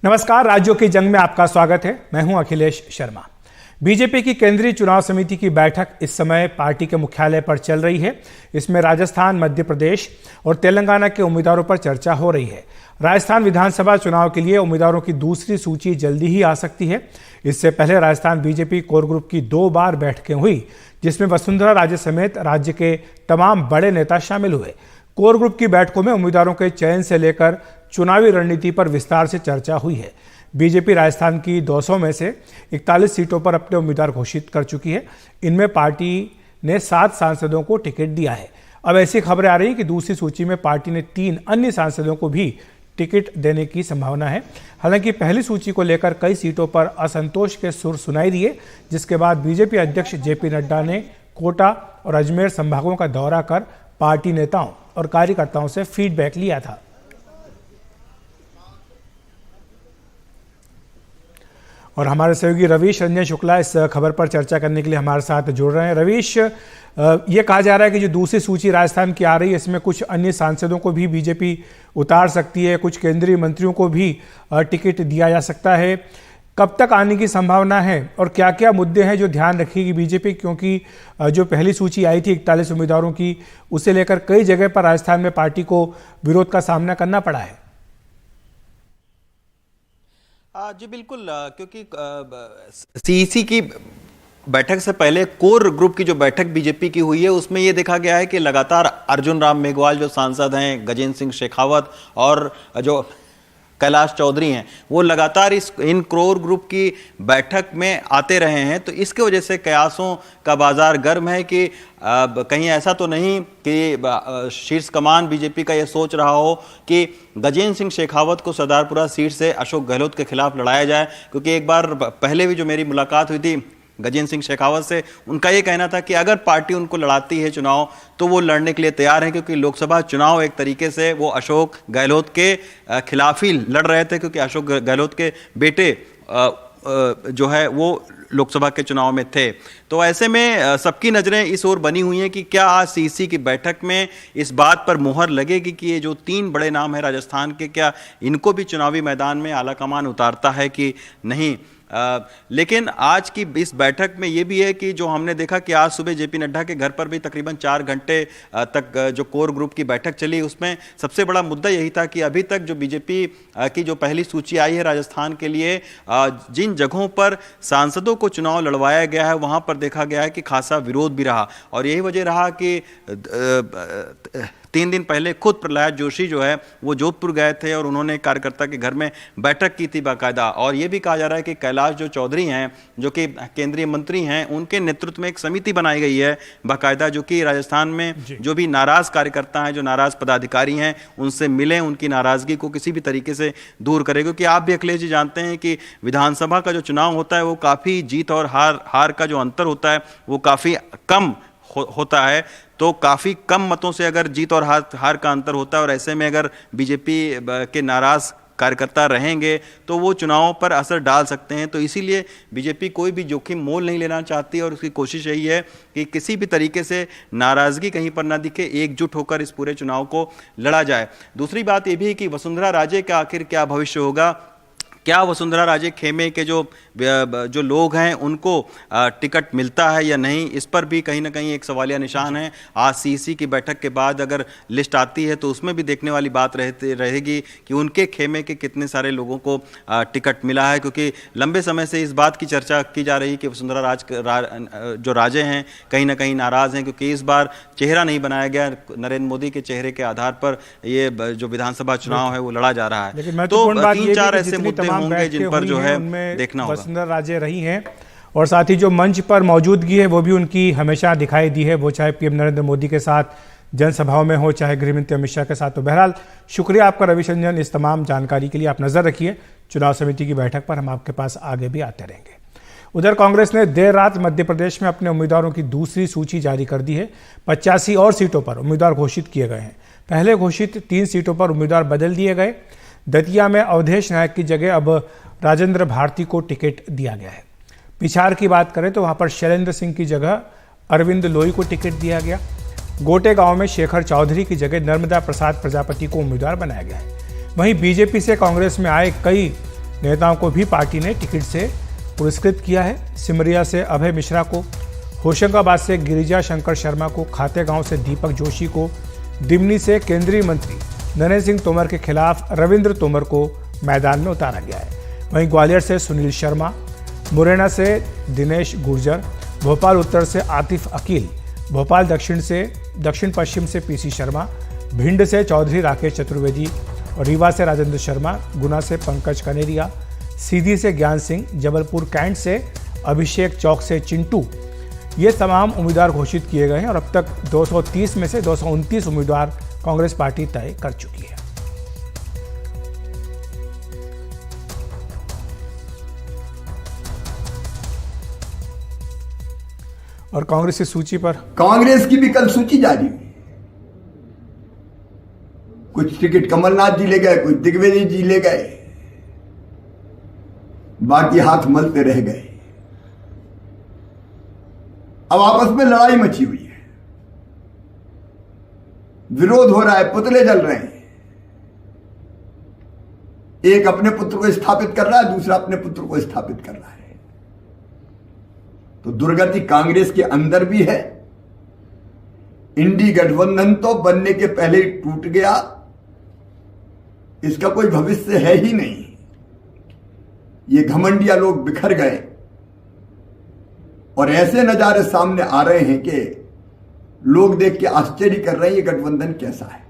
नमस्कार, राज्यों की जंग में आपका स्वागत है। मैं हूं अखिलेश शर्मा। बीजेपी की केंद्रीय चुनाव समिति की बैठक इस समय पार्टी के मुख्यालय पर चल रही है। इसमें राजस्थान, मध्य प्रदेश और तेलंगाना के उम्मीदवारों पर चर्चा हो रही है। राजस्थान विधानसभा चुनाव के लिए उम्मीदवारों की दूसरी सूची जल्दी ही आ सकती है। इससे पहले राजस्थान बीजेपी कोर ग्रुप की 2 बार बैठकें हुई, जिसमें वसुंधरा राजे समेत राज्य के तमाम बड़े नेता शामिल हुए। कोर ग्रुप की बैठकों में उम्मीदवारों के चयन से लेकर चुनावी रणनीति पर विस्तार से चर्चा हुई है। बीजेपी राजस्थान की 200 में से 41 सीटों पर अपने उम्मीदवार घोषित कर चुकी है। इनमें पार्टी ने 7 सांसदों को टिकट दिया है। अब ऐसी खबरें आ रही हैं कि दूसरी सूची में पार्टी ने 3 अन्य सांसदों को भी टिकट देने की संभावना है। हालांकि पहली सूची को लेकर कई सीटों पर असंतोष के सुर सुनाई दिए, जिसके बाद बीजेपी अध्यक्ष जेपी नड्डा ने कोटा और अजमेर संभागों का दौरा कर पार्टी नेताओं और कार्यकर्ताओं से फीडबैक लिया था। और हमारे सहयोगी रवीश रंजन शुक्ला इस खबर पर चर्चा करने के लिए हमारे साथ जुड़ रहे हैं। रवीश, ये कहा जा रहा है कि जो दूसरी सूची राजस्थान की आ रही है, इसमें कुछ अन्य सांसदों को भी बीजेपी उतार सकती है, कुछ केंद्रीय मंत्रियों को भी टिकट दिया जा सकता है। कब तक आने की संभावना है और क्या क्या मुद्दे हैं जो ध्यान रखेगी बीजेपी, क्योंकि जो पहली सूची आई थी 41 उम्मीदवारों की, उसे लेकर कई जगह पर राजस्थान में पार्टी को विरोध का सामना करना पड़ा है। जी बिल्कुल, क्योंकि सीईसी की बैठक से पहले कोर ग्रुप की जो बैठक बीजेपी की हुई है, उसमें ये देखा गया है कि लगातार अर्जुन राम मेघवाल जो सांसद हैं, गजेंद्र सिंह शेखावत और जो कैलाश चौधरी हैं, वो लगातार इन कोर ग्रुप की बैठक में आते रहे हैं। तो इसके वजह से कयासों का बाजार गर्म है कि कहीं ऐसा तो नहीं कि शीर्ष कमान बीजेपी का ये सोच रहा हो कि गजेंद्र सिंह शेखावत को सरदारपुरा सीट से अशोक गहलोत के खिलाफ लड़ाया जाए। क्योंकि एक बार पहले भी जो मेरी मुलाकात हुई थी गजेंद्र सिंह शेखावत से, उनका ये कहना था कि अगर पार्टी उनको लड़ाती है चुनाव तो वो लड़ने के लिए तैयार हैं, क्योंकि लोकसभा चुनाव एक तरीके से वो अशोक गहलोत के खिलाफ ही लड़ रहे थे, क्योंकि अशोक गहलोत के बेटे जो है वो लोकसभा के चुनाव में थे। तो ऐसे में सबकी नज़रें इस ओर बनी हुई हैं कि क्या आज सीईसी की बैठक में इस बात पर मुहर लगेगी कि ये जो 3 बड़े नाम हैं राजस्थान के, क्या इनको भी चुनावी मैदान में आलाकमान उतारता है कि नहीं। लेकिन आज की इस बैठक में ये भी है कि जो हमने देखा कि आज सुबह जेपी नड्डा के घर पर भी तकरीबन 4 घंटे तक जो कोर ग्रुप की बैठक चली, उसमें सबसे बड़ा मुद्दा यही था कि अभी तक जो बीजेपी की जो पहली सूची आई है राजस्थान के लिए, जिन जगहों पर सांसदों को चुनाव लड़वाया गया है वहाँ पर देखा गया है कि खासा विरोध भी रहा। और यही वजह रहा कि 3 दिन पहले खुद प्रहलाद जोशी जो है वो जोधपुर गए थे और उन्होंने कार्यकर्ता के घर में बैठक की थी बाकायदा। और ये भी कहा जा रहा है कि कैलाश जो चौधरी हैं, जो कि केंद्रीय मंत्री हैं, उनके नेतृत्व में एक समिति बनाई गई है बाकायदा, जो कि राजस्थान में जो भी नाराज कार्यकर्ता हैं, जो नाराज पदाधिकारी हैं, उनसे मिलें, उनकी नाराजगी को किसी भी तरीके से दूर करें। क्योंकि आप भी अखिलेश जी जानते हैं कि विधानसभा का जो चुनाव होता है वो काफ़ी जीत और हार का जो अंतर होता है वो काफ़ी कम होता है। तो काफ़ी कम मतों से अगर जीत और हार का अंतर होता है, और ऐसे में अगर बीजेपी के नाराज कार्यकर्ता रहेंगे तो वो चुनावों पर असर डाल सकते हैं। तो इसीलिए बीजेपी कोई भी जोखिम मोल नहीं लेना चाहती और उसकी कोशिश यही है कि किसी भी तरीके से नाराज़गी कहीं पर ना दिखे, एकजुट होकर इस पूरे चुनाव को लड़ा जाए। दूसरी बात ये भी है कि वसुंधरा राजे का आखिर क्या भविष्य होगा। क्या वसुंधरा राजे खेमे के जो लोग हैं उनको टिकट मिलता है या नहीं, इस पर भी कहीं ना कहीं एक सवालिया निशान है। आज सीईसी की बैठक के बाद अगर लिस्ट आती है तो उसमें भी देखने वाली बात रहेगी कि उनके खेमे के कितने सारे लोगों को टिकट मिला है। क्योंकि लंबे समय से इस बात की चर्चा की जा रही है कि वसुंधरा जो राजे हैं कहीं ना कहीं नाराज़ हैं, क्योंकि इस बार चेहरा नहीं बनाया गया। नरेंद्र मोदी के चेहरे के आधार पर ये जो विधानसभा चुनाव है वो लड़ा जा रहा है। तो 3-4 ऐसे मुद्दे होंगे जिन पर जो है देखना होगा। वसुंधरा राजे रही हैं और साथ ही जो मंच पर मौजूदगी है वो भी उनकी हमेशा दिखाई दी है, वो चाहे पीएम नरेंद्र मोदी के साथ जनसभाओं में हो, चाहे गृहमंत्री अमित शाह के साथ। तो बहरहाल शुक्रिया आपका रवीश रंजन इस तमाम जानकारी के लिए। आप नजर रखिए चुनाव समिति की बैठक पर, हम आपके पास आगे भी आते रहेंगे। उधर कांग्रेस ने देर रात मध्य प्रदेश में अपने उम्मीदवारों की दूसरी सूची जारी कर दी है। 85 और सीटों पर उम्मीदवार घोषित किए गए हैं। पहले घोषित 3 सीटों पर उम्मीदवार बदल दिए गए। दतिया में अवधेश नायक की जगह अब राजेंद्र भारती को टिकट दिया गया है। पिछाड़ की बात करें तो वहां पर शैलेंद्र सिंह की जगह अरविंद लोई को टिकट दिया गया। गोटे गांव में शेखर चौधरी की जगह नर्मदा प्रसाद प्रजापति को उम्मीदवार बनाया गया है। वहीं बीजेपी से कांग्रेस में आए कई नेताओं को भी पार्टी ने टिकट से पुरस्कृत किया है। सिमरिया से अभय मिश्रा को, होशंगाबाद से गिरिजा शंकर शर्मा को, खातेगांव से दीपक जोशी को, दिमनी से केंद्रीय मंत्री नरेंद्र सिंह तोमर के खिलाफ रविंद्र तोमर को मैदान में उतारा गया है। वहीं ग्वालियर से सुनील शर्मा, मुरैना से दिनेश गुर्जर, भोपाल उत्तर से आतिफ अकील, भोपाल दक्षिण पश्चिम से पीसी शर्मा, भिंड से चौधरी राकेश चतुर्वेदी, रीवा से राजेंद्र शर्मा, गुना से पंकज कनेरिया, सीधी से ज्ञान सिंह, जबलपुर कैंट से अभिषेक, चौक से चिंटू, ये तमाम उम्मीदवार घोषित किए गए हैं और अब तक 230 में से 229 उम्मीदवार कांग्रेस पार्टी तय कर चुकी है। और कांग्रेस की सूची पर कांग्रेस की भी कल सूची जारी हुई। कुछ टिकट कमलनाथ जी ले गए, कुछ दिग्विजय जी ले गए, बाकी हाथ मलते रह गए। अब आपस में लड़ाई मची हुई है, विरोध हो रहा है, पुतले जल रहे हैं। एक अपने पुत्र को स्थापित कर रहा है, दूसरा अपने पुत्र को स्थापित कर रहा है। तो दुर्गति कांग्रेस के अंदर भी है। इंडी गठबंधन तो बनने के पहले ही टूट गया, इसका कोई भविष्य है ही नहीं। ये घमंडिया लोग बिखर गए और ऐसे नजारे सामने आ रहे हैं कि लोग देख के आश्चर्य कर रहे हैं ये गठबंधन कैसा है।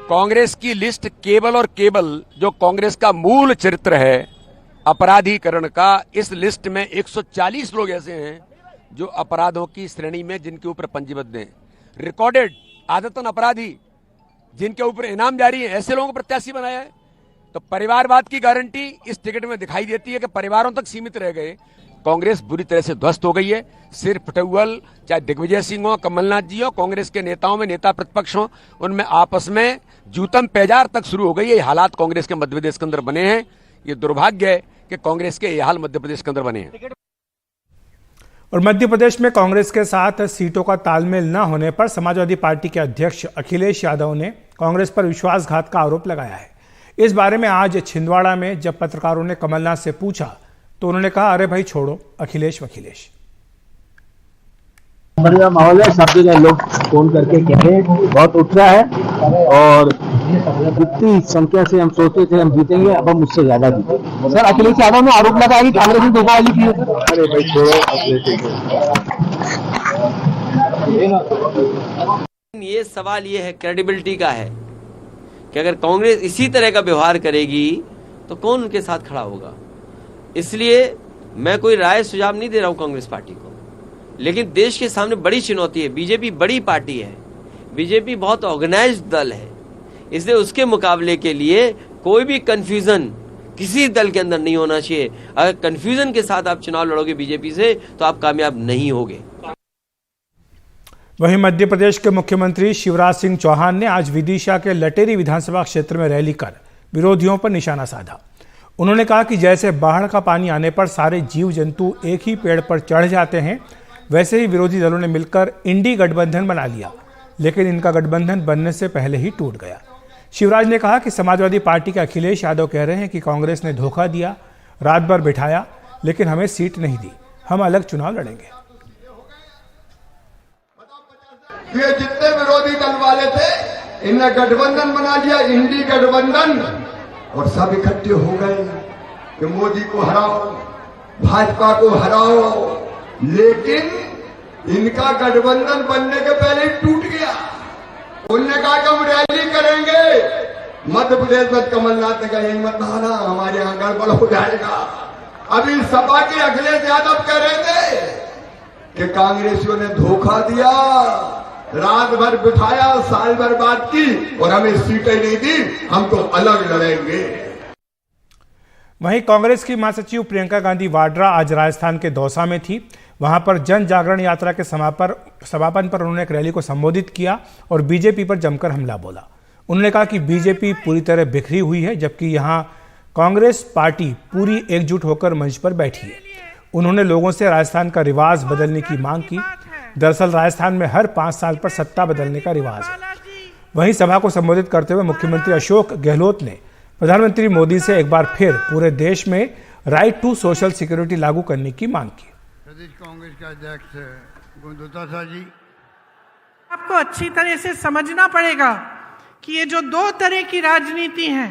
कांग्रेस की लिस्ट केवल और केवल जो कांग्रेस का मूल चरित्र है अपराधीकरण का, इस लिस्ट में 140 लोग ऐसे हैं जो अपराधों की श्रेणी में जिनके ऊपर पंजीबद्ध हैं, रिकॉर्डेड आदतन अपराधी जिनके ऊपर इनाम जारी है, ऐसे लोगों को प्रत्याशी बनाया है। तो परिवारवाद की गारंटी इस टिकट में दिखाई देती है कि परिवारों तक सीमित रह गए। कांग्रेस बुरी तरह से ध्वस्त हो गई है। सिर्फ टुअल चाहे दिग्विजय सिंह हो, कमलनाथ जी हो, कांग्रेस के नेताओं में नेता प्रतिपक्ष हो, उनमें आपस में जूतम पैजार तक शुरू हो गई है। ये हालात कांग्रेस के मध्य प्रदेश के अंदर बने हैं। ये दुर्भाग्य है कि कांग्रेस के ये हाल मध्य प्रदेश के अंदर बने हैं। और मध्य प्रदेश में कांग्रेस के साथ सीटों का तालमेल न होने पर समाजवादी पार्टी के अध्यक्ष अखिलेश यादव ने कांग्रेस पर विश्वासघात का आरोप लगाया है। इस बारे में आज छिंदवाड़ा में जब पत्रकारों ने कमलनाथ से पूछा तो उन्होंने कहा, अरे भाई छोड़ो अखिलेश वखिलेश। बढ़िया माहौल है, सब जगह लोग फोन करके कह रहे हैं बहुत उठ रहा है और जितनी संख्या से हम सोचते थे हम जीतेंगे, अब हम उससे ज्यादा जीतेंगे। सर अखिलेश यादव ने आरोप लगाया कि कांग्रेस ने धोखाधड़ी की है। अरे भाई छोड़ो अखिलेश। ये सवाल ये है, क्रेडिबिलिटी का है कि अगर कांग्रेस इसी तरह का व्यवहार करेगी तो कौन उनके साथ खड़ा होगा। इसलिए मैं कोई राय सुझाव नहीं दे रहा हूं कांग्रेस पार्टी को, लेकिन देश के सामने बड़ी चुनौती है। बीजेपी बड़ी पार्टी है, बीजेपी बहुत ऑर्गेनाइज्ड दल है, इसलिए उसके मुकाबले के लिए कोई भी कंफ्यूजन किसी दल के अंदर नहीं होना चाहिए। अगर कंफ्यूजन के साथ आप चुनाव लड़ोगे बीजेपी से तो आप कामयाब नहीं होगे। वहीं मध्य प्रदेश के मुख्यमंत्री शिवराज सिंह चौहान ने आज विदिशा के लटेरी विधानसभा क्षेत्र में रैली कर विरोधियों पर निशाना साधा। उन्होंने कहा कि जैसे बाढ़ का पानी आने पर सारे जीव जंतु एक ही पेड़ पर चढ़ जाते हैं, वैसे ही विरोधी दलों ने मिलकर इंडी गठबंधन बना लिया, लेकिन इनका गठबंधन बनने से पहले ही टूट गया। शिवराज ने कहा कि समाजवादी पार्टी के अखिलेश यादव कह रहे हैं कि कांग्रेस ने धोखा दिया, रात भर बिठाया, लेकिन हमें सीट नहीं दी, हम अलग चुनाव लड़ेंगे। ये जितने विरोधी दल वाले थे इन्हें गठबंधन बना लिया, इंडी गठबंधन, और सब इकट्ठे हो गए कि मोदी को हराओ, भाजपा को हराओ, लेकिन इनका गठबंधन बनने के पहले ही टूट गया। उन्होंने कहा कि हम रैली करेंगे, मध्य प्रदेश में कमलनाथ ने कहा यही मत आना, हमारे यहां गड़बड़ हो जाएगा। अभी सपा के अखिलेश यादव कह रहे थे कि कांग्रेसियों ने धोखा दिया, रात भर बिठाया, साल भर बात की और हमें सीटें नहीं दी, हम तो अलग लड़ेंगे। वहीं कांग्रेस की महासचिव प्रियंका गांधी वाड्रा आज राजस्थान के दौसा में थी। वहां पर जन जागरण यात्रा के समापन पर उन्होंने एक रैली को संबोधित किया और बीजेपी पर जमकर हमला बोला। उन्होंने कहा कि बीजेपी पूरी तरह बिखरी हुई है, जबकि यहां कांग्रेस पार्टी पूरी एकजुट होकर मंच पर बैठी है। उन्होंने लोगों से राजस्थान का रिवाज बदलने की मांग की। दरअसल राजस्थान में हर 5 साल पर सत्ता बदलने का रिवाज है। वहीं सभा को संबोधित करते हुए मुख्यमंत्री अशोक गहलोत ने प्रधानमंत्री मोदी से एक बार फिर पूरे देश में राइट टू सोशल सिक्योरिटी लागू करने की मांग की। प्रदेश कांग्रेस के अध्यक्ष गोविंद जी, आपको अच्छी तरह से समझना पड़ेगा कि ये जो दो तरह की राजनीति है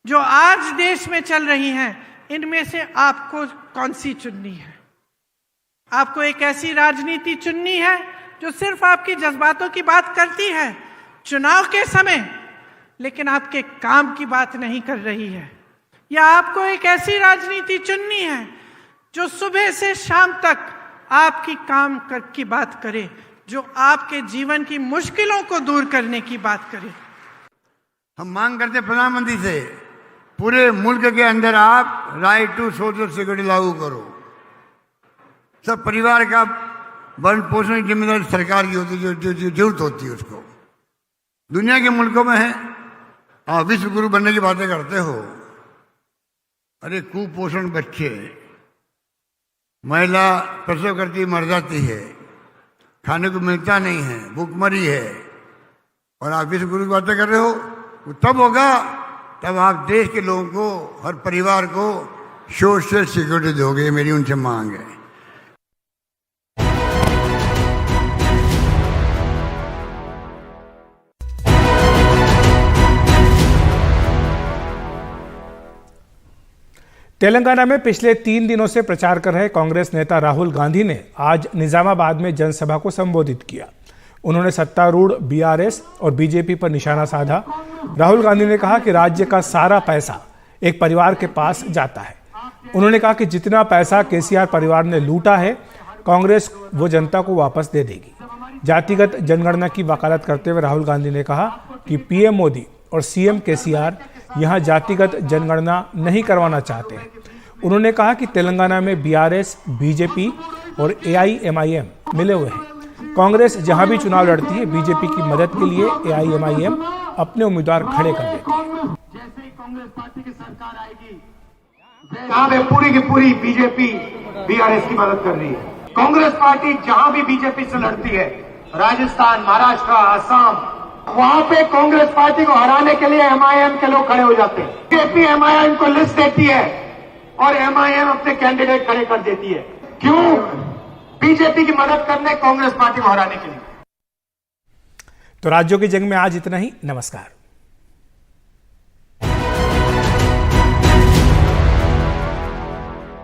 जो आज देश में चल रही हैं, इनमें से आपको कौन सी चुननी है। आपको एक ऐसी राजनीति चुननी है जो सिर्फ आपकी जज्बातों की बात करती है चुनाव के समय, लेकिन आपके काम की बात नहीं कर रही है, या आपको एक ऐसी राजनीति चुननी है जो सुबह से शाम तक आपकी काम की बात करे, जो आपके जीवन की मुश्किलों को दूर करने की बात करे। हम मांग करते प्रधानमंत्री से पूरे मुल्क के अंदर आप राइट टू सोशल सिक्योरिटी लागू करो। सब परिवार का भरण पोषण की जिम्मेदारी सरकार की होती है, जो जरूरत होती है उसको। दुनिया के मुल्कों में है, आप विश्व गुरु बनने की बातें करते हो, अरे कुपोषण बच्चे, महिला प्रसव करती मर जाती है, खाने को मिलता नहीं है, भूखमरी है, और आप विश्व गुरु की बातें कर रहे हो। वो तब होगा तब आप देश के लोगों को, हर परिवार को सोशल सिक्योरिटी दोगे। मेरी उनसे मांग है। तेलंगाना में पिछले 3 दिनों से प्रचार कर रहे कांग्रेस नेता राहुल गांधी ने आज निजामाबाद में जनसभा को संबोधित किया। उन्होंने सत्तारूढ़ बीआरएस और बीजेपी पर निशाना साधा। राहुल गांधी ने कहा कि राज्य का सारा पैसा एक परिवार के पास जाता है। उन्होंने कहा कि जितना पैसा केसीआर परिवार ने लूटा है, कांग्रेस वो जनता को वापस दे देगी। जातिगत जनगणना की वकालत करते हुए राहुल गांधी ने कहा कि पीएम मोदी और सीएम केसीआर यहां जातिगत जनगणना नहीं करवाना चाहते हैं। उन्होंने कहा कि तेलंगाना में बीआरएस, बीजेपी और एआईएमआईएम मिले हुए हैं। कांग्रेस जहां भी चुनाव लड़ती है, बीजेपी की मदद के लिए एआईएमआईएम अपने उम्मीदवार खड़े कर देती है। जैसे ही कांग्रेस पार्टी की सरकार आएगी, जहां पे पूरी की पूरी बीजेपी बीआरएस की मदद कर रही है। कांग्रेस पार्टी जहां भी बीजेपी से लड़ती है, राजस्थान, महाराष्ट्र, आसाम, वहां पे कांग्रेस पार्टी को हराने के लिए एमआईएम के लोग खड़े हो जाते हैं। बीजेपी एमआईएम को लिस्ट देती है और एमआईएम अपने कैंडिडेट खड़े कर देती है। क्यों? बीजेपी की मदद करने, कांग्रेस पार्टी को हराने के लिए। तो राज्यों की जंग में आज इतना ही। नमस्कार।